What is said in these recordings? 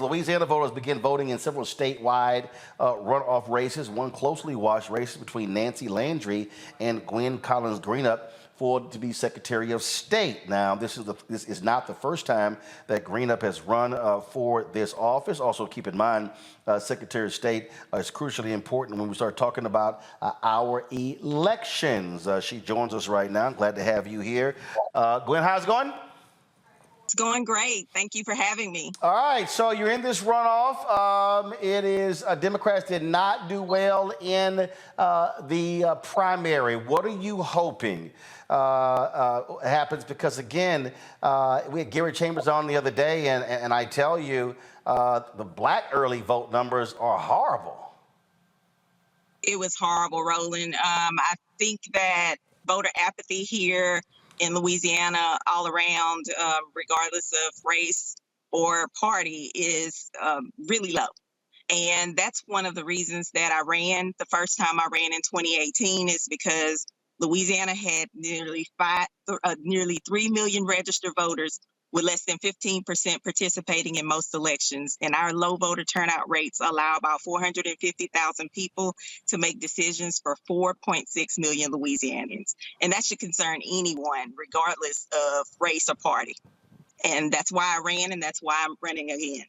Louisiana voters begin voting in several statewide runoff races, one closely watched race between Nancy Landry and Gwen Collins-Greenup to be Secretary of State. Now, this is not the first time that Greenup has run for this office. Also, keep in mind, Secretary of State is crucially important when we start talking about our elections. She joins us right now. I'm glad to have you here. Gwen, how's it going? It's going great. Thank you for having me. All right, so you're in this runoff. It is Democrats did not do well in the primary. What are you hoping happens? Because again, we had Gary Chambers on the other day, and I tell you, the black early vote numbers are horrible. It was horrible, Roland. I think that voter apathy here in Louisiana all around, regardless of race or party, is really low. And that's one of the reasons that I ran. The first time I ran in 2018 is because Louisiana had nearly 3 million registered voters with less than 15% participating in most elections. And our low voter turnout rates allow about 450,000 people to make decisions for 4.6 million Louisianians. And that should concern anyone, regardless of race or party. And that's why I ran, and that's why I'm running again.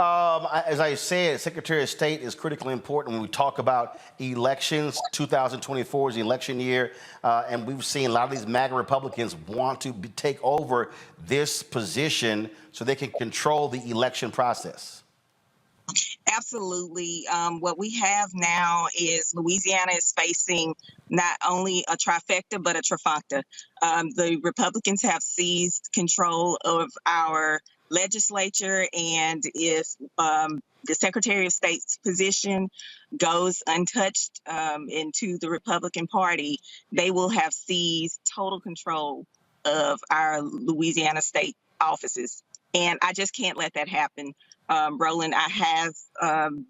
As I said, Secretary of State is critically important when we talk about elections. 2024 is the election year, and we've seen a lot of these MAGA Republicans want to take over this position so they can control the election process. Absolutely. What we have now is Louisiana is facing not only a trifecta, but a trifecta. The Republicans have seized control of our legislature, and if the Secretary of State's position goes untouched into the Republican Party, they will have seized total control of our Louisiana state offices. And I just can't let that happen. Roland, I have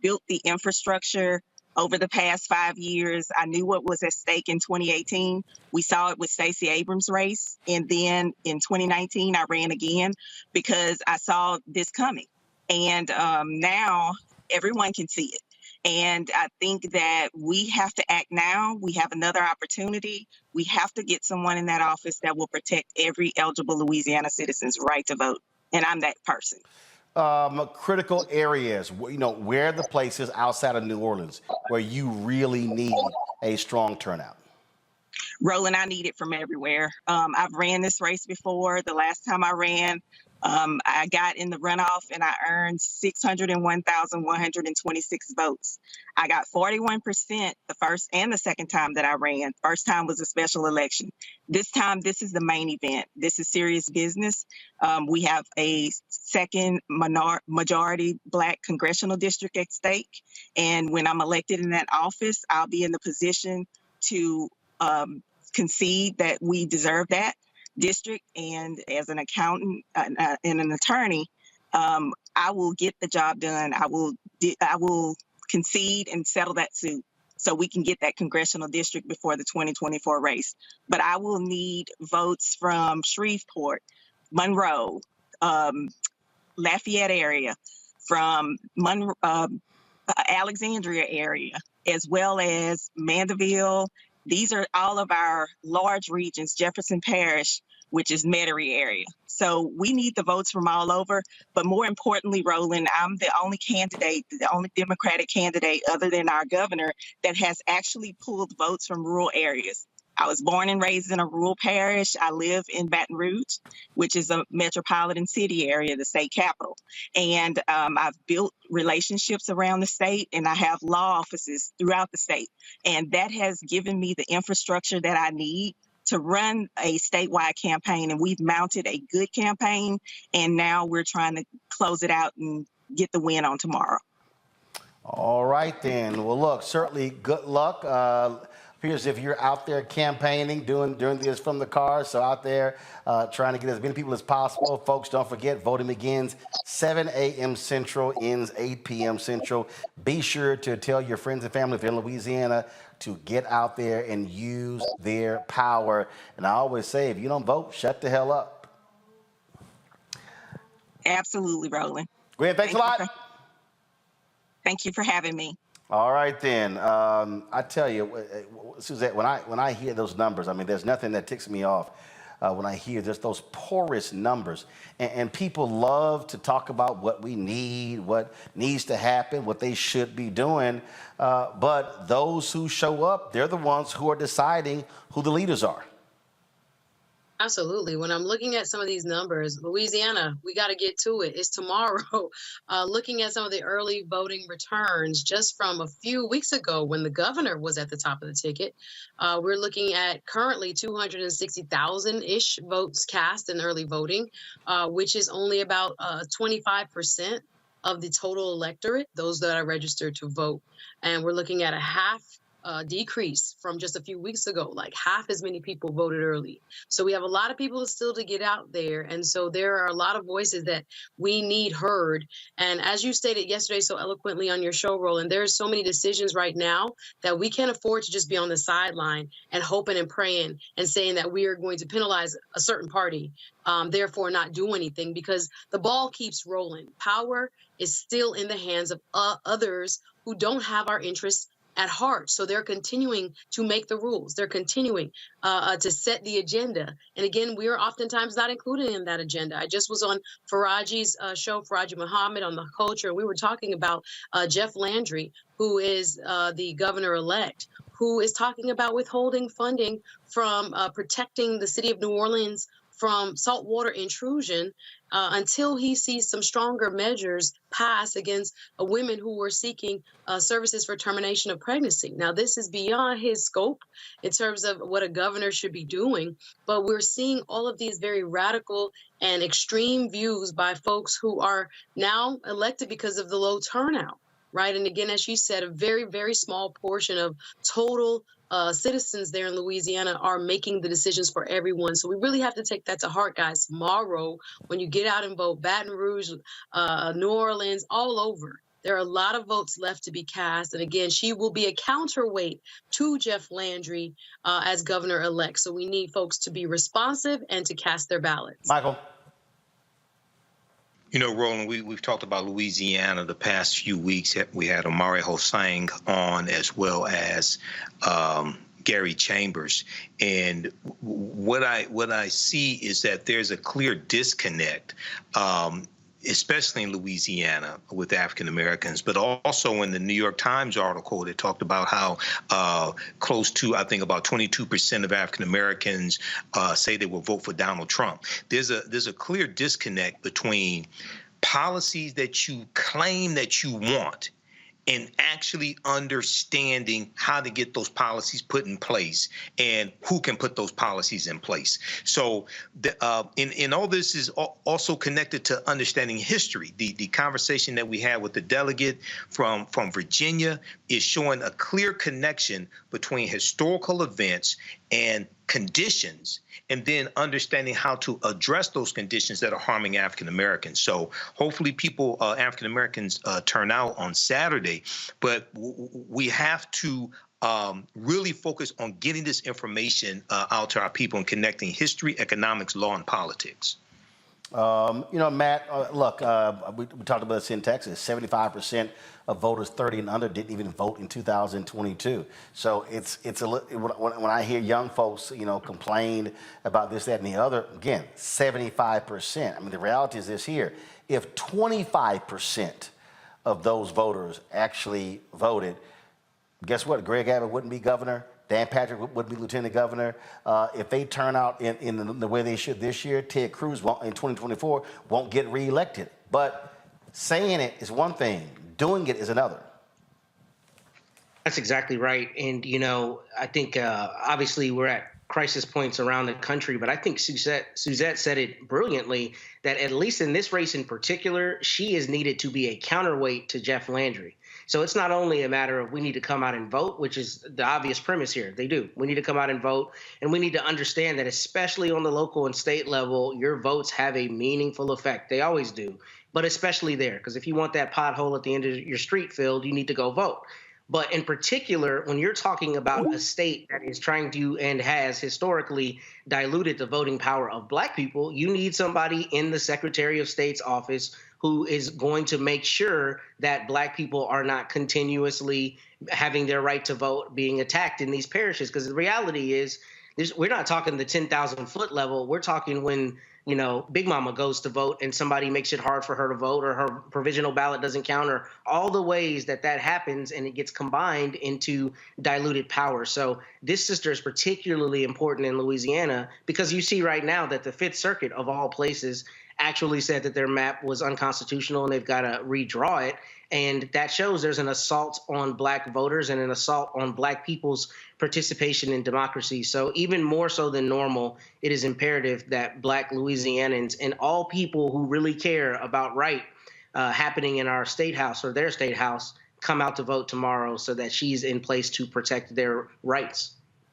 built the infrastructure over the past 5 years. I knew what was at stake in 2018. We saw it with Stacey Abrams' race. And then in 2019, I ran again because I saw this coming. And now everyone can see it. And I think that we have to act now. We have another opportunity. We have to get someone in that office that will protect every eligible Louisiana citizen's right to vote. And I'm that person. Critical areas, where are the places outside of New Orleans where you really need a strong turnout? Roland, I need it from everywhere. I've ran this race before. The last time I ran, I got in the runoff and I earned 601,126 votes. I got 41% the first and the second time that I ran. First time was a special election. This time, this is the main event. This is serious business. We have a second majority black congressional district at stake. And when I'm elected in that office, I'll be in the position to concede that we deserve that district. And as an accountant and an attorney, I will get the job done. I will concede and settle that suit so we can get that congressional district before the 2024 race. But I will need votes from Shreveport, Monroe, Lafayette area, from Alexandria area, as well as Mandeville. These are all of our large regions, Jefferson Parish, which is Metairie area. So we need the votes from all over. But more importantly, Roland, I'm the only candidate, the only Democratic candidate other than our governor that has actually pulled votes from rural areas. I was born and raised in a rural parish. I live in Baton Rouge, which is a metropolitan city area, the state capital. And I've built relationships around the state, and I have law offices throughout the state. And that has given me the infrastructure that I need to run a statewide campaign. And we've mounted a good campaign, and now we're trying to close it out and get the win on tomorrow. All right, then. Well, look, certainly good luck. Appears if you're out there campaigning, doing this from the car, so out there trying to get as many people as possible. Folks, don't forget, voting begins 7 a.m. Central, ends 8 p.m. Central. Be sure to tell your friends and family if you're in Louisiana to get out there and use their power. And I always say, if you don't vote, shut the hell up. Absolutely, Roland. Gwen, thanks a Thank you lot. for, thank you for having me. All right then. I tell you, Suzette, when I hear those numbers, I mean, there's nothing that ticks me off when I hear just those porous numbers. And people love to talk about what we need, what needs to happen, what they should be doing. But those who show up, they're the ones who are deciding who the leaders are. Absolutely. When I'm looking at some of these numbers, Louisiana, we got to get to it. It's tomorrow. Looking at some of the early voting returns just from a few weeks ago when the governor was at the top of the ticket, we're looking at currently 260,000-ish votes cast in early voting, which is only about 25% of the total electorate, those that are registered to vote. And we're looking at a half decrease from just a few weeks ago. Like half as many people voted early. So we have a lot of people still to get out there. And so there are a lot of voices that we need heard. And as you stated yesterday so eloquently on your show, Roland, there's so many decisions right now that we can't afford to just be on the sideline and hoping and praying and saying that we are going to penalize a certain party, therefore not do anything, because the ball keeps rolling. Power is still in the hands of others who don't have our interests at heart. So they're continuing to make the rules. They're continuing to set the agenda. And again, we are oftentimes not included in that agenda. I just was on Faraji's show, Faraji Muhammad, on the culture, and we were talking about Jeff Landry, who is the governor-elect, who is talking about withholding funding from protecting the city of New Orleans from saltwater intrusion until he sees some stronger measures passed against women who were seeking services for termination of pregnancy. Now, this is beyond his scope in terms of what a governor should be doing, but we're seeing all of these very radical and extreme views by folks who are now elected because of the low turnout, right? And again, as you said, a very, very small portion of total citizens there in Louisiana are making the decisions for everyone. So we really have to take that to heart, guys. Tomorrow, when you get out and vote, Baton Rouge, New Orleans, all over, there are a lot of votes left to be cast. And again, she will be a counterweight to Jeff Landry as governor-elect. So we need folks to be responsive and to cast their ballots. Michael. You know, Roland, we've talked about Louisiana the past few weeks. We had Omari Hossain on, as well as Gary Chambers. And what I see is that there's a clear disconnect, especially in Louisiana with African Americans, but also in the New York Times article that talked about how close to, I think, about 22% of African Americans say they will vote for Donald Trump. There's a clear disconnect between policies that you claim that you want and actually understanding how to get those policies put in place and who can put those policies in place. So in all this is also connected to understanding history. The conversation that we had with the delegate from Virginia is showing a clear connection between historical events and conditions, and then understanding how to address those conditions that are harming African Americans. So hopefully people, African Americans, turn out on Saturday, but we have to really focus on getting this information out to our people and connecting history, economics, law, and politics. You know, Matt, look, we talked about this in Texas. 75% of voters 30 and under didn't even vote in 2022. So when I hear young folks, you know, complain about this, that, and the other, again, 75%. I mean, the reality is this here. If 25% of those voters actually voted, guess what? Greg Abbott wouldn't be governor. Dan Patrick would be lieutenant governor. If they turn out in the way they should this year, Ted Cruz in 2024 won't get reelected. But saying it is one thing, doing it is another. That's exactly right. And, you know, I think obviously we're at crisis points around the country, but I think Suzette said it brilliantly that at least in this race in particular, she is needed to be a counterweight to Jeff Landry. So it's not only a matter of we need to come out and vote, which is the obvious premise here. They do. We need to come out and vote. And we need to understand that especially on the local and state level, your votes have a meaningful effect. They always do. But especially there, because if you want that pothole at the end of your street filled, you need to go vote. But in particular, when you're talking about a state that is trying to and has historically diluted the voting power of Black people, you need somebody in the Secretary of State's office who is going to make sure that Black people are not continuously having their right to vote being attacked in these parishes. Because the reality is, we're not talking the 10,000-foot level. We're talking when, Big Mama goes to vote and somebody makes it hard for her to vote, or her provisional ballot doesn't count, or all the ways that happens, and it gets combined into diluted power. So this sister is particularly important in Louisiana because you see right now that the Fifth Circuit, of all places, actually said that their map was unconstitutional and they've got to redraw it. And that shows there's an assault on Black voters and an assault on Black people's participation in democracy. So even more so than normal, it is imperative that Black Louisianans and all people who really care about right happening in our state house or their state house come out to vote tomorrow so that she's in place to protect their rights.